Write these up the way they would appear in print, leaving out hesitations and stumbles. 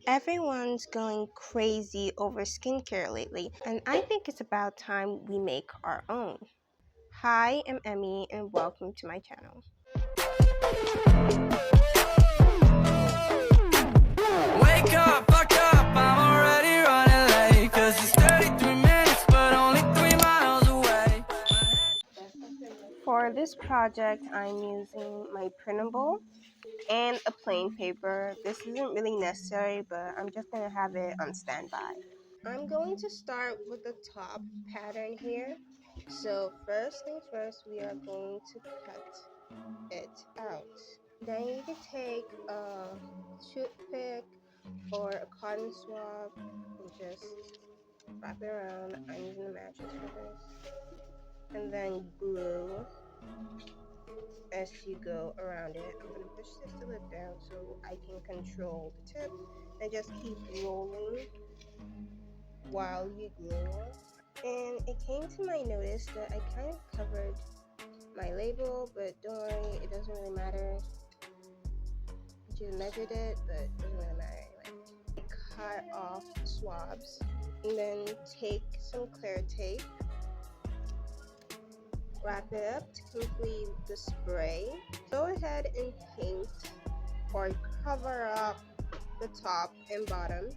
Everyone's going crazy over skincare lately, and I think it's about time we make our own. Hi, I'm Emmy, and welcome to my channel. Wake up, fuck up, I'm already running late. Cause it's 33 minutes, but only 3 miles away. For this project, I'm using my printable and a plain paper. This isn't really necessary, but I'm just going to have it on standby. I'm going to start with the top pattern here. So first things first, we are going to cut it out. Then you can take a toothpick or a cotton swab and just wrap it around. I'm using the mattress for this. And then glue as you go around it. I'm going to push this to lip down so I can control the tip and just keep rolling while you glue. And it came to my notice that I kind of covered my label, but don't worry, it doesn't really matter. I just measured it, but it doesn't really matter anyway. Cut off swabs and then take some clear tape, wrap it up to complete the spray. Go ahead and paint or cover up the top and bottom.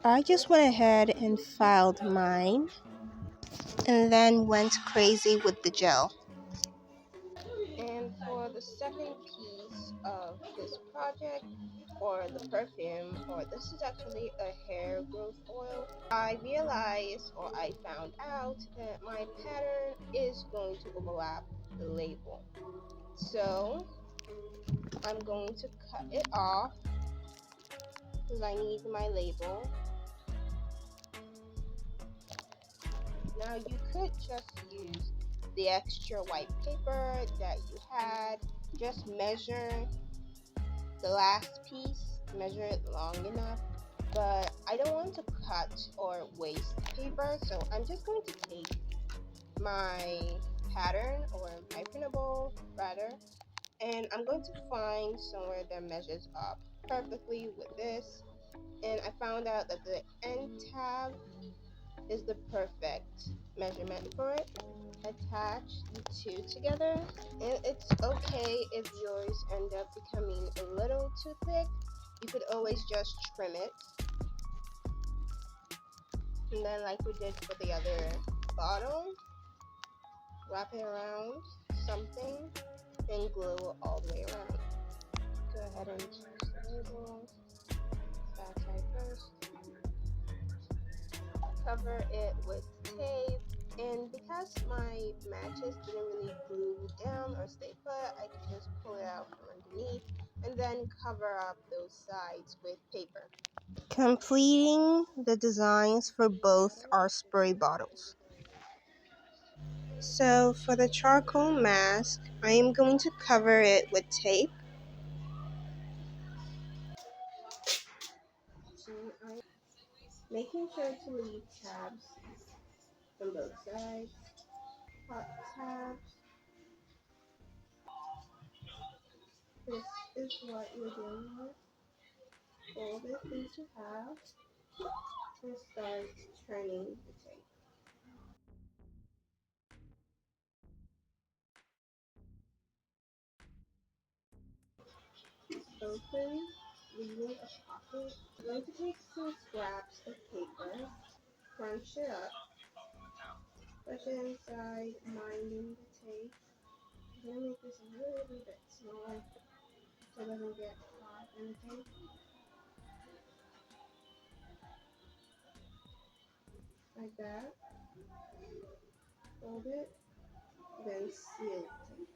I just went ahead and filed mine and then went crazy with the gel. And for the second piece of this project, or the perfume, or this is actually a hair growth oil, I realized or I found out that my pattern is going to overlap the label. So I'm going to cut it off because I need my label. Now you could just use the extra white paper that you had. Just measure the last piece, measure it long enough, but I don't want to cut or waste paper, so I'm just going to take my pattern or my printable rather, and I'm going to find somewhere that measures up perfectly with this. And I found out that the end tab is the perfect measurement for it. Attach the two together, and it's okay if yours end up becoming a little too thick. You could always just trim it, and then like we did for the other bottom, wrap it around something and glue all the way around. Go ahead and attach the label, back side first, cover it with tape. And because my matches didn't really glue down or stay put, I could just pull it out from underneath and then cover up those sides with paper. Completing the designs for both our spray bottles. So for the charcoal mask, I am going to cover it with tape. Making sure to leave tabs on both sides. Hot tabs. This is what you're dealing with. Fold it into half and start turning the tape. Open, leaving a pocket. I'm going to take some scraps of paper, crunch it up, push it inside, minding the tape. I'm going to make this a little bit smaller so it doesn't get caught in the tape. Like that. Fold it, then seal the tape.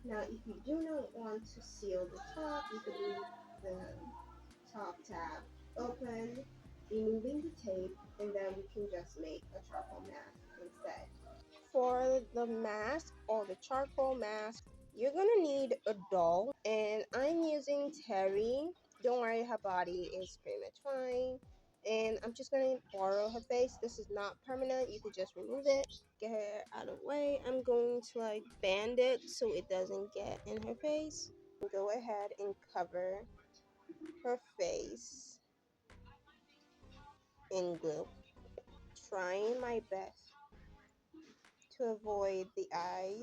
Now, if you do not want to seal the top, you could leave the top tab open, removing the tape, and then we can just make a charcoal mask instead. For the mask or the charcoal mask, you're gonna need a doll, and I'm using Terry. Don't worry, her body is pretty much fine. And I'm just gonna borrow her face. This is not permanent. You could just remove it, get her out of the way. I'm going to like band it so it doesn't get in her face. Go ahead and cover her face in glue, trying my best to avoid the eyes.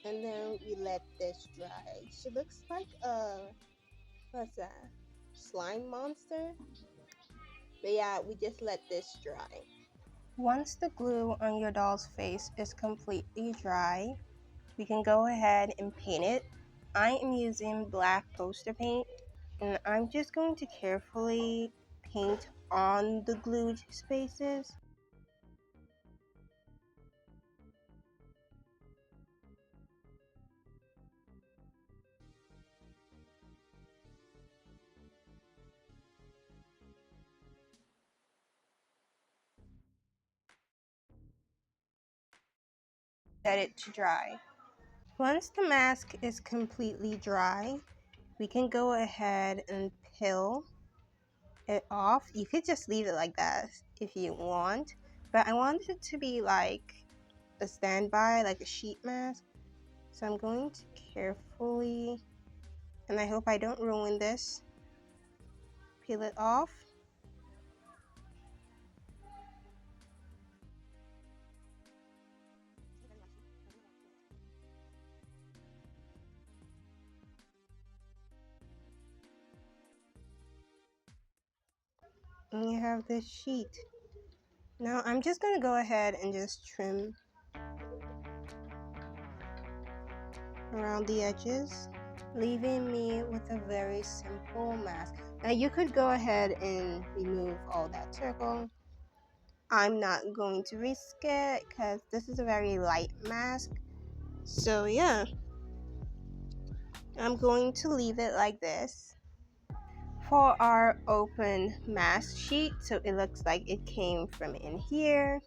And then we let this dry. She looks like a, what's that? Slime monster? But yeah, we just let this dry. Once the glue on your doll's face is completely dry, we can go ahead and paint it. I am using black poster paint, and I'm just going to carefully paint on the glued spaces. Let it to dry. Once the mask is completely dry, we can go ahead and peel it off. You could just leave it like that if you want, but I want it to be like a standby, like a sheet mask. So I'm going to carefully, and I hope I don't ruin this, peel it off. And you have this sheet. Now I'm just going to go ahead and just trim around the edges, leaving me with a very simple mask. Now you could go ahead and remove all that circle. I'm not going to risk it because this is a very light mask. So yeah, I'm going to leave it like this. For our open mask sheet, so it looks like it came from in here,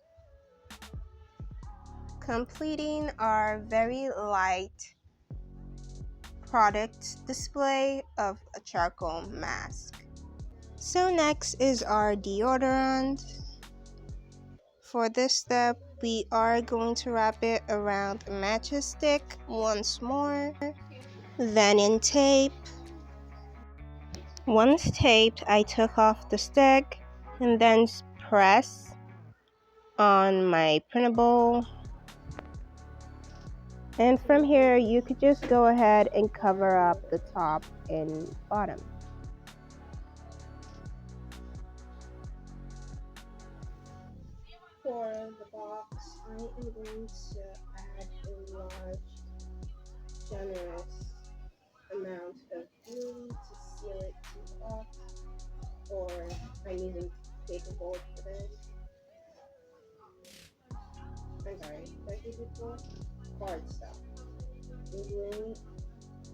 completing our very light product display of a charcoal mask. So next is our deodorant. For this step, we are going to wrap it around a matches stick once more, then in tape. Once taped, I took off the stick and then press on my printable. And from here, you could just go ahead and cover up the top and bottom. For the box, I am going to add a large, generous amount of glue to seal it to the box, or I'm using paper board for this. I'm sorry, did I say before? Cardstock. We're gluing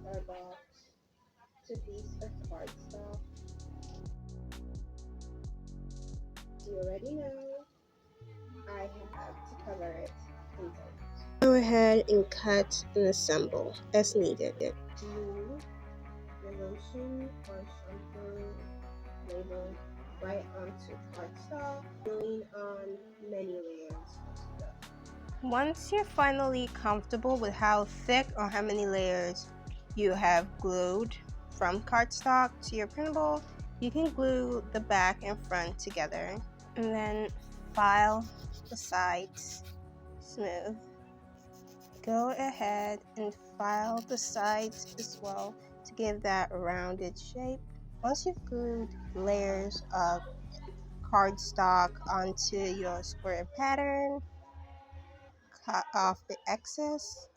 our box to a piece of cardstock. You already know I have to cover it in tape. Go ahead and cut and assemble as needed. Glue your lotion or shampoo label right onto cardstock, gluing on many layers of stuff. Once you're finally comfortable with how thick or how many layers you have glued from cardstock to your printable, you can glue the back and front together and then file the sides smooth. Go ahead and file the sides as well to give that rounded shape. Once you've glued layers of cardstock onto your square pattern, cut off the excess.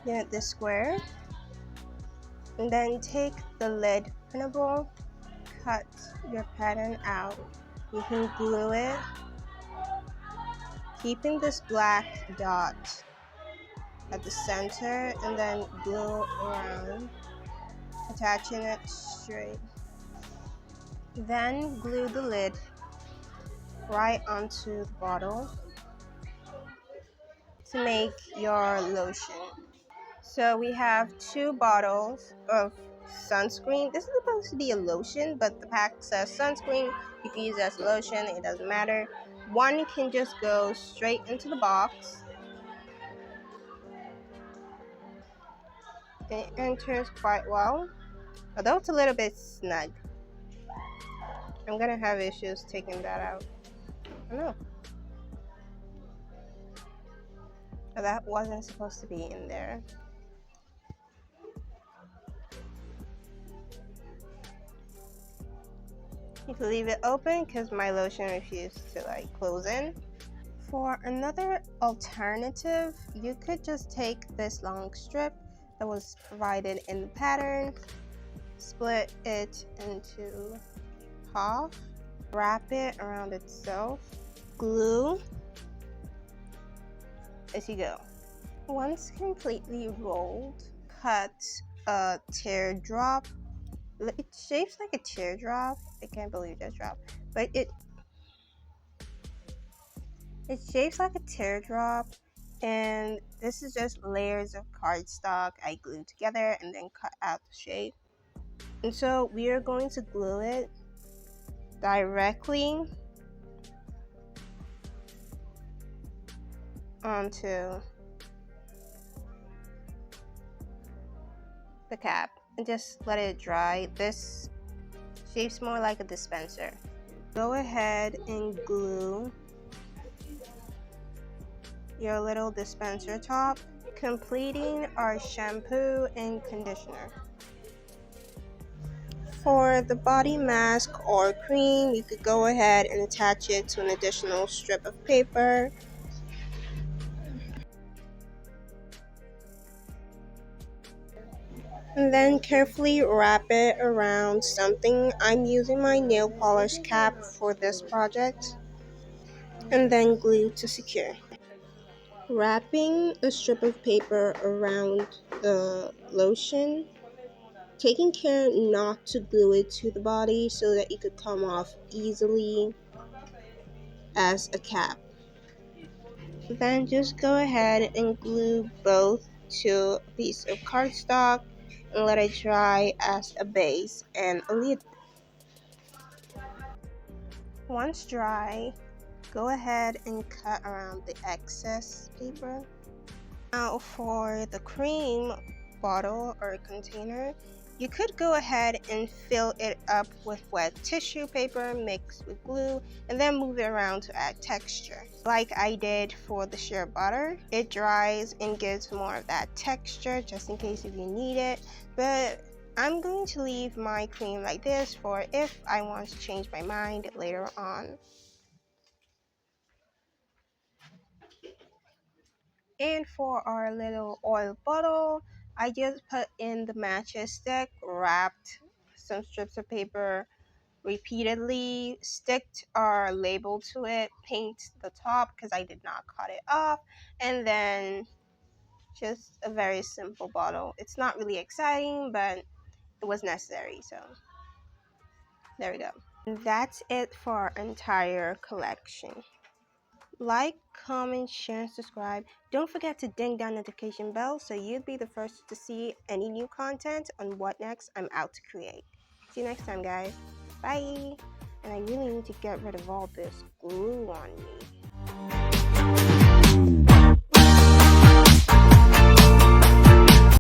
Get the square, and then take the lid printable, cut your pattern out. You can glue it, keeping this black dot at the center, and then glue around, attaching it straight. Then glue the lid right onto the bottle. to make your lotion. So we have 2 bottles of sunscreen. This is supposed to be a lotion, but the pack says sunscreen. You can use it as lotion, it doesn't matter. One can just go straight into the box. It enters quite well, although it's a little bit snug. I'm gonna have issues taking that out. I know. That wasn't supposed to be in there. You can leave it open because my lotion refused to close in. For another alternative, you could just take this long strip that was provided in the pattern, split it into half, wrap it around itself, glue as you go. Once completely rolled, cut a teardrop. It shapes like a teardrop. I can't believe that drop, but it shapes like a teardrop, and this is just layers of cardstock I glued together and then cut out the shape. And so we are going to glue it directly onto the cap and just let it dry. This shapes more like a dispenser. Go ahead and glue your little dispenser top, completing our shampoo and conditioner. For the body mask or cream, you could go ahead and attach it to an additional strip of paper. And then carefully wrap it around something. I'm using my nail polish cap for this project. And then glue to secure. Wrapping a strip of paper around the lotion, taking care not to glue it to the body so that it could come off easily as a cap. Then just go ahead and glue both to a piece of cardstock and let it dry as a base and a lid. Once dry, go ahead and cut around the excess paper. Now for the cream bottle or container, you could go ahead and fill it up with wet tissue paper mixed with glue and then move it around to add texture. Like I did for the shea butter, it dries and gives more of that texture just in case if you need it. But I'm going to leave my cream like this for if I want to change my mind later on. And for our little oil bottle, I just put in the matcha stick, wrapped some strips of paper repeatedly, sticked our label to it, paint the top because I did not cut it off, and then just a very simple bottle. It's not really exciting, but it was necessary, so there we go. And that's it for our entire collection. Like, comment, share, and subscribe. Don't forget to ding that notification bell so you'll be the first to see any new content on what next I'm out to create. See you next time, guys. Bye! And I really need to get rid of all this glue on me.